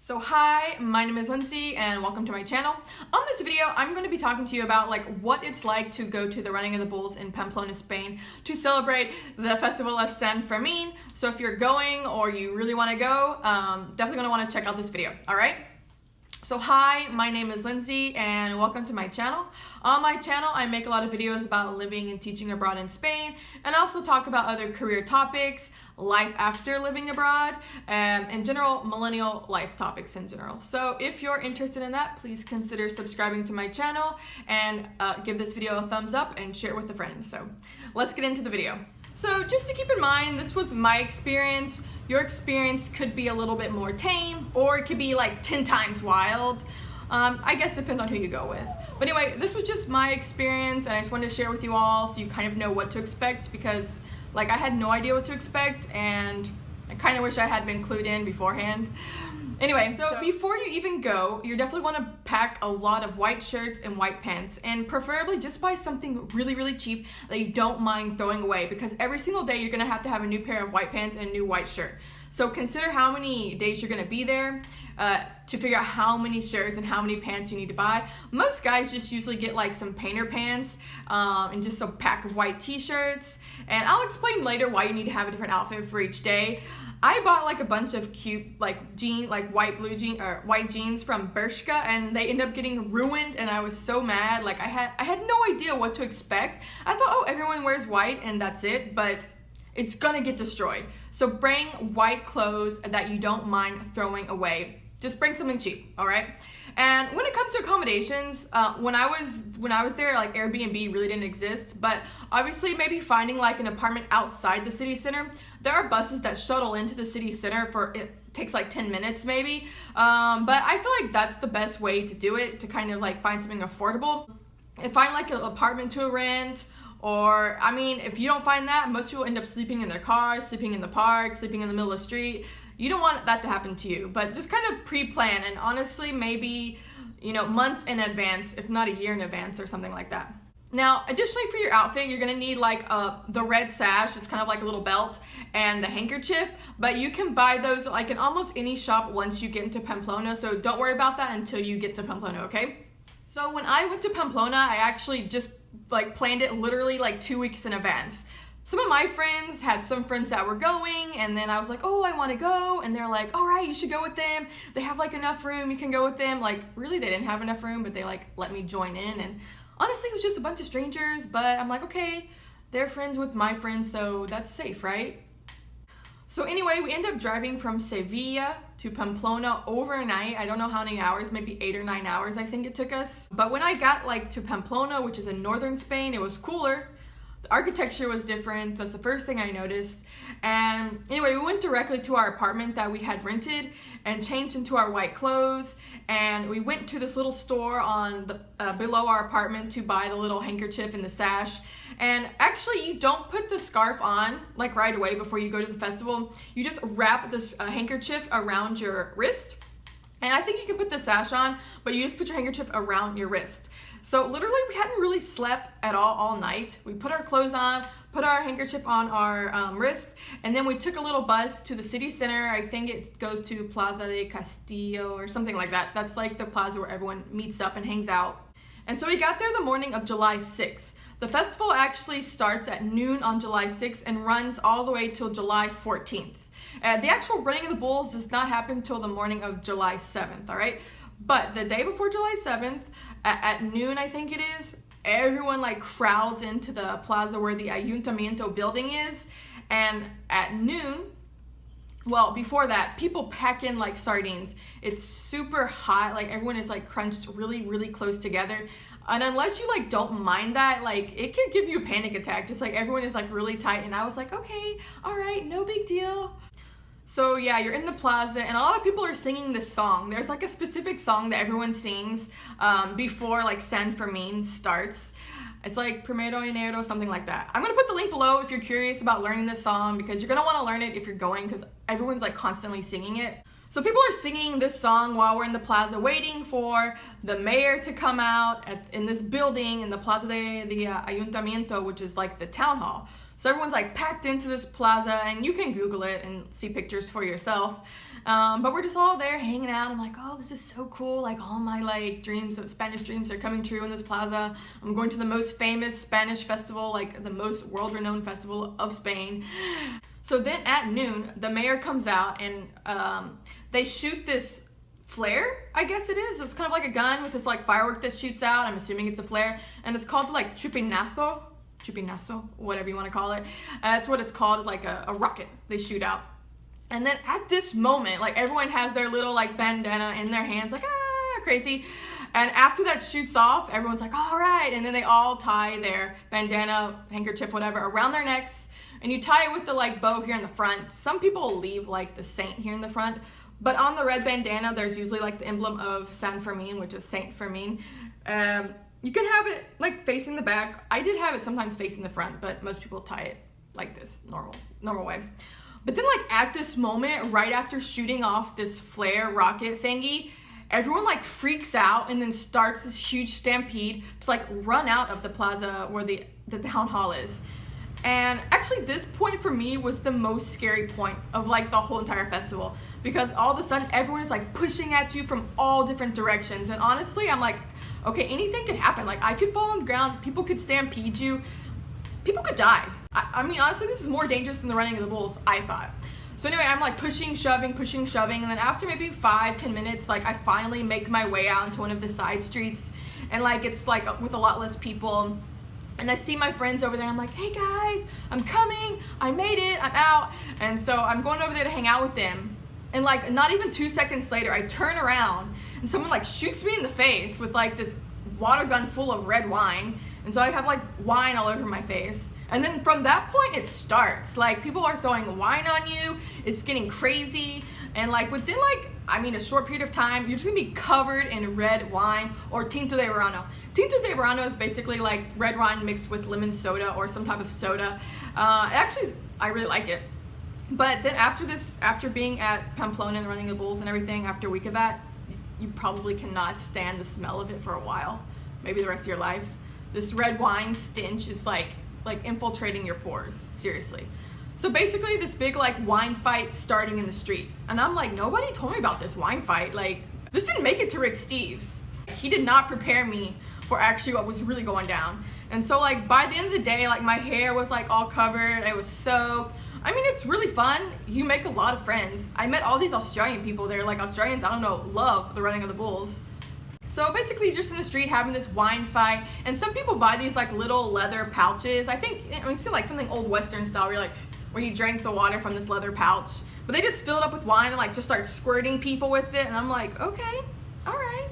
So hi, my name is Lindsay and welcome to my channel. On this video, I'm going to be talking to you about what it's like to go to the Running of the Bulls in Pamplona, Spain to celebrate the festival of Saint Fermin. So if you're going or you really want to go, definitely going to want to check out this video, all right? So hi, my name is Lindsay and welcome to my channel. On my channel, I make a lot of videos about living and teaching abroad in Spain and also talk about other career topics, life after living abroad, and general millennial life topics in general. So if you're interested in that, please consider subscribing to my channel and give this video a thumbs up and share it with a friend. So let's get into the video. So just to keep in mind, this was my experience. Your experience could be a little bit more tame, or it could be like 10 times wild. I guess it depends on who you go with. But anyway, this was just my experience and I just wanted to share with you all so you kind of know what to expect, because I had no idea what to expect and I kind of wish I had been clued in beforehand. Anyway, so before you even go, you definitely want to pack a lot of white shirts and white pants, and preferably just buy something really, really cheap that you don't mind throwing away, because every single day you're going to have a new pair of white pants and a new white shirt. So consider how many days you're going to be there to figure out how many shirts and how many pants you need to buy. Most guys just usually get some painter pants and just a pack of white t-shirts, and I'll explain later why you need to have a different outfit for each day. I bought a bunch of cute white jeans from Bershka, and they ended up getting ruined, and I was so mad. I had no idea what to expect. I thought, oh, everyone wears white and that's it, but it's gonna get destroyed. So bring white clothes that you don't mind throwing away. Just bring something cheap, all right? And when it comes to accommodations, when I was there, Airbnb really didn't exist, but obviously maybe finding an apartment outside the city center. There are buses that shuttle into the city center it takes 10 minutes maybe, but I feel like that's the best way to do it, to kind of find something affordable. And find an apartment to rent, or I mean, if you don't find that, most people end up sleeping in their cars, sleeping in the park, sleeping in the middle of the street. You don't want that to happen to you, but just kind of pre-plan, and honestly maybe months in advance, if not a year in advance or something like that. Now, additionally for your outfit, you're gonna need the red sash. It's kind of like a little belt, and the handkerchief, but you can buy those in almost any shop once you get into Pamplona, so don't worry about that until you get to Pamplona, okay? So when I went to Pamplona, I actually just planned it literally 2 weeks in advance. Some of my friends had some friends that were going, and then I was like, oh, I want to go, and they're like, all right, you should go with them. They have enough room, you can go with them. Really, they didn't have enough room, but they let me join in, and honestly, it was just a bunch of strangers, but I'm like, okay, they're friends with my friends, so that's safe, right? So anyway, we ended up driving from Sevilla to Pamplona overnight. I don't know how many hours, maybe 8 or 9 hours I think it took us. But when I got to Pamplona, which is in northern Spain, it was cooler. The architecture was different. That's the first thing I noticed. And anyway, we went directly to our apartment that we had rented and changed into our white clothes. And we went to this little store on the below our apartment to buy the little handkerchief and the sash. And actually, you don't put the scarf on right away before you go to the festival. You just wrap this handkerchief around your wrist. And I think you can put the sash on, but you just put your handkerchief around your wrist. So literally, we hadn't really slept at all night. We put our clothes on, put our handkerchief on our wrist, and then we took a little bus to the city center. I think it goes to Plaza de Castillo or something like that. That's the plaza where everyone meets up and hangs out. And so we got there the morning of July 6th. The festival actually starts at noon on July 6th and runs all the way till July 14th. The actual Running of the Bulls does not happen till the morning of July 7th, all right? But the day before July 7th, at noon I think it is, everyone crowds into the plaza where the Ayuntamiento building is, and at noon, well, before that, people pack in like sardines. It's super hot, everyone is crunched really, really close together. And unless you don't mind that, it could give you a panic attack. Just everyone is really tight. And I was like, okay, all right, no big deal. So yeah, you're in the plaza and a lot of people are singing this song. There's a specific song that everyone sings before San Fermin starts. It's Primero Enero, something like that. I'm gonna put the link below if you're curious about learning this song, because you're gonna wanna learn it if you're going, because everyone's constantly singing it. So people are singing this song while we're in the plaza waiting for the mayor to come out in this building in the Plaza de Ayuntamiento, which is the town hall. So everyone's packed into this plaza, and you can Google it and see pictures for yourself. But we're just all there hanging out. I'm like, oh, this is so cool. Like all my like dreams of Spanish dreams are coming true in this plaza. I'm going to the most famous Spanish festival, like the most world-renowned festival of Spain. So then at noon, the mayor comes out and they shoot this flare, I guess it is. It's kind of like a gun with this like firework that shoots out. I'm assuming it's a flare. And it's called like Chupinazo, whatever you want to call it. That's what it's called, like a rocket they shoot out. And then at this moment, like everyone has their little like bandana in their hands, like crazy. And after that shoots off, everyone's like, all right. And then they all tie their bandana, handkerchief, whatever, around their necks. And you tie it with the like bow here in the front. Some people leave like the saint here in the front. But on the red bandana, there's usually like the emblem of Saint Fermin, which is Saint Fermin. You can have it like facing the back. I did have it sometimes facing the front, but most people tie it like this, normal way. But then like at this moment, right after shooting off this flare rocket thingy, everyone like freaks out and then starts this huge stampede to like run out of the plaza where the town hall is. And actually this point for me was the most scary point of like the whole entire festival, because all of a sudden everyone is like pushing at you from all different directions. And honestly, I'm like, okay, anything could happen. Like I could fall on the ground, people could stampede you, people could die. I mean, honestly, this is more dangerous than the running of the bulls, I thought. So anyway, I'm like pushing, shoving, and then after maybe 5-10 minutes, like I finally make my way out into one of the side streets, and like it's like with a lot less people. And I see my friends over there. I'm like, hey guys, I'm coming. I made it. I'm out. And so I'm going over there to hang out with them. And like not even 2 seconds later, I turn around and someone like shoots me in the face with like this water gun full of red wine. And so I have like wine all over my face. And then from that point, it starts. Like people are throwing wine on you. It's getting crazy. And like within like, I mean, a short period of time, you're just gonna be covered in red wine or tinto de verano. Tinto de verano is basically like red wine mixed with lemon soda or some type of soda. Actually, I really like it. But then after being at Pamplona and running the bulls and everything, after a week of that, you probably cannot stand the smell of it for a while, maybe the rest of your life. This red wine stench is like infiltrating your pores, seriously. So basically this big like wine fight starting in the street. And I'm like, nobody told me about this wine fight. Like this didn't make it to Rick Steves. He did not prepare me for actually what was really going down. And so like by the end of the day, like my hair was like all covered, it was soaked. I mean, it's really fun. You make a lot of friends. I met all these Australian people there. Like Australians, I don't know, love the running of the bulls. So basically you're just in the street having this wine fight, and some people buy these like little leather pouches. I think, I mean, it's like something old Western style where you're like, where you drank the water from this leather pouch, but they just fill it up with wine and like just start squirting people with it. And I'm like, okay, all right.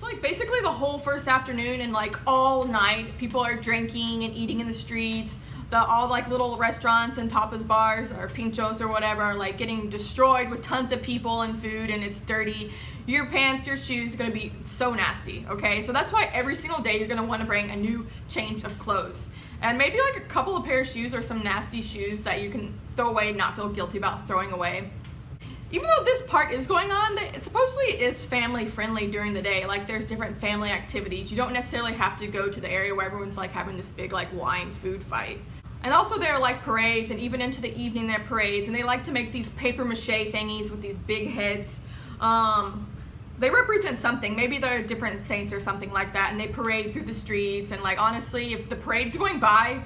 So like basically the whole first afternoon and like all night, people are drinking and eating in the streets. All like little restaurants and tapas bars or pinchos or whatever are like getting destroyed with tons of people and food, and it's dirty. Your pants, your shoes are gonna be so nasty, okay? So that's why every single day you're gonna wanna bring a new change of clothes. And maybe like a couple of pair of shoes or some nasty shoes that you can throw away and not feel guilty about throwing away. Even though this part is going on, it supposedly is family friendly during the day. Like there's different family activities. You don't necessarily have to go to the area where everyone's like having this big like wine food fight. And also there are like parades, and even into the evening there are parades, and they like to make these paper mache thingies with these big heads. They represent something. Maybe they're different saints or something like that, and they parade through the streets. And like honestly, if the parade's going by,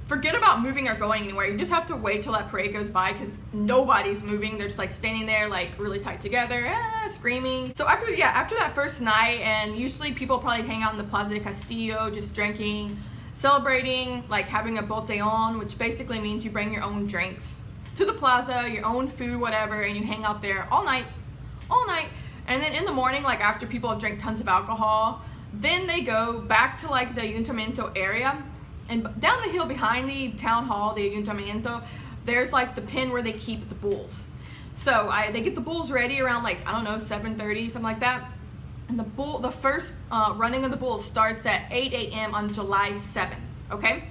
forget about moving or going anywhere. You just have to wait till that parade goes by, because nobody's moving. They're just like standing there like really tight together, screaming. So after that first night, and usually people probably hang out in the Plaza de Castillo just drinking, celebrating, like having a botellón, which basically means you bring your own drinks to the plaza, your own food, whatever, and you hang out there all night. And then in the morning, like after people have drank tons of alcohol, then they go back to like the Ayuntamiento area, and down the hill behind the town hall, the Ayuntamiento, there's like the pen where they keep the bulls. So they get the bulls ready around like, I don't know, 7:30, something like that. And the first running of the bulls starts at 8 a.m. on July 7th, okay?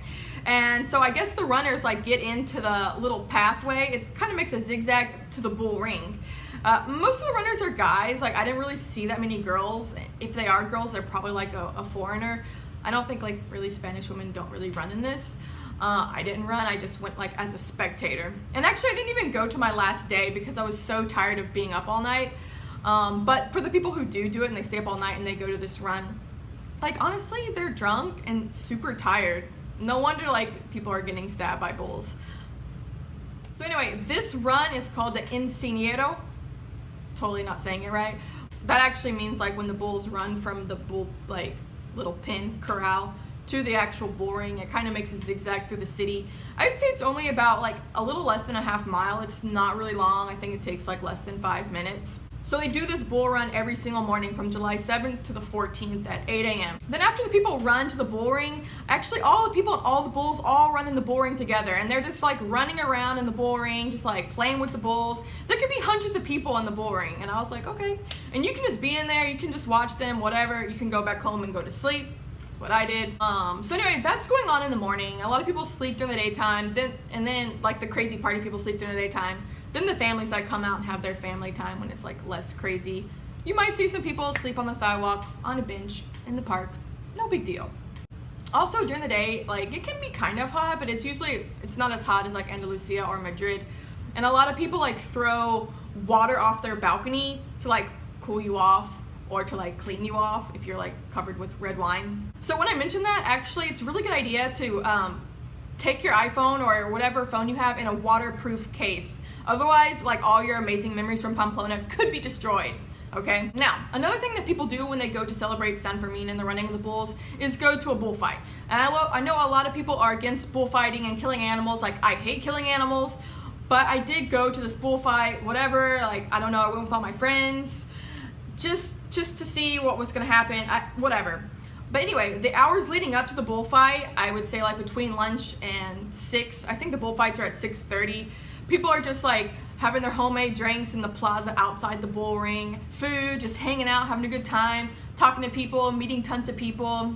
And so I guess the runners like get into the little pathway. It kind of makes a zigzag to the bull ring. Most of the runners are guys. Like I didn't really see that many girls. If they are girls, they're probably like a foreigner. I don't think like really Spanish women don't really run in this. I didn't run, I just went like as a spectator. And actually I didn't even go to my last day because I was so tired of being up all night. But for the people who do it and they stay up all night and they go to this run, like honestly, they're drunk and super tired. No wonder like people are getting stabbed by bulls. So anyway, this run is called the Incinero. Totally not saying it right. That actually means like when the bulls run from the bull like little pen corral to the actual bull ring. It kind of makes a zigzag through the city. I'd say it's only about like a little less than a half mile. It's not really long. I think it takes like less than 5 minutes. So they do this bull run every single morning from July 7th to the 14th at 8 a.m. Then after the people run to the bull ring, actually all the people and all the bulls all run in the bull ring together, and they're just like running around in the bull ring, just like playing with the bulls. There could be hundreds of people in the bull ring, and I was like, okay. And you can just be in there, you can just watch them, whatever. You can go back home and go to sleep. That's what I did. So anyway, that's going on in the morning. A lot of people sleep during the daytime, then like the crazy party people sleep during the daytime. Then the families like come out and have their family time when it's like less crazy. You might see some people sleep on the sidewalk, on a bench, in the park. No big deal. Also during the day, like it can be kind of hot, but it's not as hot as like Andalusia or Madrid. And a lot of people like throw water off their balcony to like cool you off or to like clean you off if you're like covered with red wine. So when I mentioned that, actually it's a really good idea to take your iPhone or whatever phone you have in a waterproof case. Otherwise, like all your amazing memories from Pamplona could be destroyed, okay? Now, another thing that people do when they go to celebrate Saint Fermin and the running of the bulls is go to a bullfight. And I know a lot of people are against bullfighting and killing animals. Like, I hate killing animals, but I did go to this bullfight, whatever. Like, I don't know, I went with all my friends just to see what was gonna happen, whatever. But anyway, the hours leading up to the bullfight, I would say like between lunch and 6, I think the bullfights are at 6:30. People are just like having their homemade drinks in the plaza outside the bull ring, food, just hanging out, having a good time, talking to people, meeting tons of people,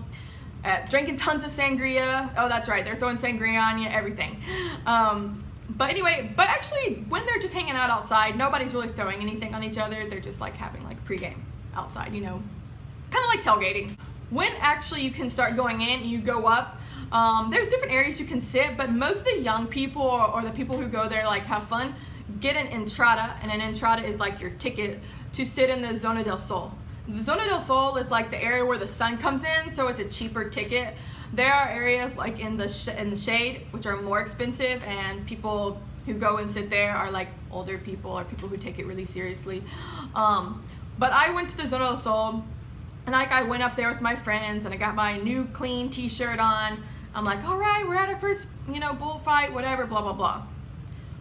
drinking tons of sangria. Oh, that's right, they're throwing sangria on you, everything. But anyway, but actually when they're just hanging out outside, nobody's really throwing anything on each other. They're just like having like pregame outside, you know, kind of like tailgating. When actually you can start going in, you go up. There's different areas you can sit, but most of the young people or the people who go there like have fun get an entrada, and an entrada is like your ticket to sit in the Zona del Sol. The Zona del Sol is like the area where the sun comes in, so it's a cheaper ticket. There are areas like in the shade, which are more expensive, and people who go and sit there are like older people or people who take it really seriously. But I went to the Zona del Sol, and like I went up there with my friends, and I got my new clean t-shirt on. I'm like, all right, we're at our first, bullfight, whatever, blah, blah, blah.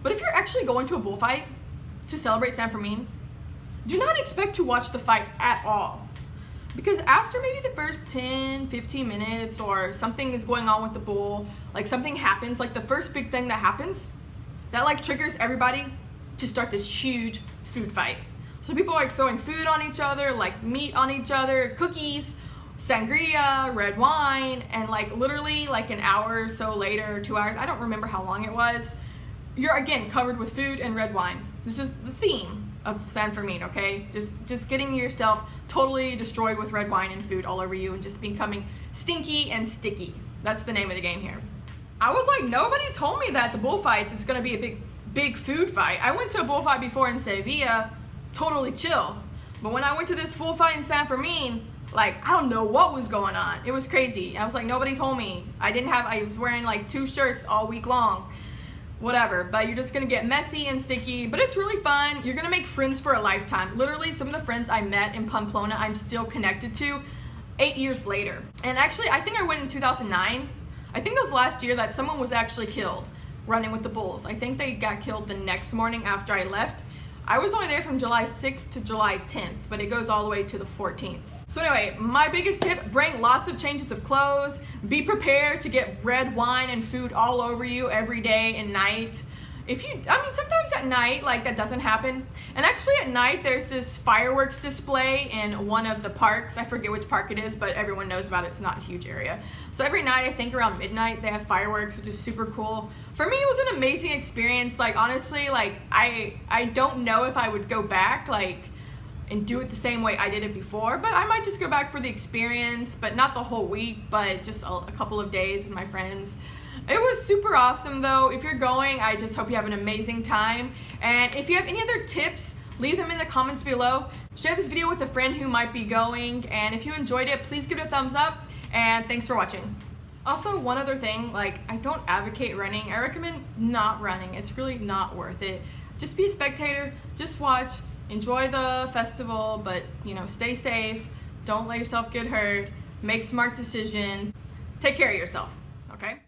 But if you're actually going to a bullfight to celebrate Saint Fermin, do not expect to watch the fight at all. Because after maybe the first 10, 15 minutes or something is going on with the bull, like something happens, like the first big thing that happens, that like triggers everybody to start this huge food fight. So people are like throwing food on each other, like meat on each other, cookies, sangria, red wine, and like literally like an hour or so later, 2 hours, I don't remember how long it was, you're again covered with food and red wine. This is the theme of Saint Fermin, okay? Just getting yourself totally destroyed with red wine and food all over you and just becoming stinky and sticky. That's the name of the game here. I was like, nobody told me that the bullfights, it's gonna be a big food fight. I went to a bullfight before in Sevilla, totally chill. But when I went to this bullfight in Saint Fermin, like, I don't know what was going on. It was crazy. I was like, nobody told me. I was wearing like 2 shirts all week long. Whatever, but you're just gonna get messy and sticky, but it's really fun. You're gonna make friends for a lifetime. Literally, some of the friends I met in Pamplona, I'm still connected to 8 years later. And actually, I think I went in 2009. I think that was last year that someone was actually killed running with the bulls. I think they got killed the next morning after I left. I was only there from July 6th to July 10th, but it goes all the way to the 14th. So anyway, my biggest tip, bring lots of changes of clothes. Be prepared to get red wine and food all over you every day and night. Sometimes at night, like that doesn't happen. And actually at night, there's this fireworks display in one of the parks. I forget which park it is, but everyone knows about it. It's not a huge area. So every night, I think around midnight, they have fireworks, which is super cool. For me, it was an amazing experience. Like, honestly, like, I don't know if I would go back, like, and do it the same way I did it before, but I might just go back for the experience, but not the whole week, but just a couple of days with my friends. It was super awesome though. If you're going, I just hope you have an amazing time. And if you have any other tips, leave them in the comments below. Share this video with a friend who might be going. And if you enjoyed it, please give it a thumbs up. And thanks for watching. Also, one other thing, like, I don't advocate running. I recommend not running. It's really not worth it. Just be a spectator, just watch, enjoy the festival, but you know, stay safe, don't let yourself get hurt, make smart decisions, take care of yourself, okay?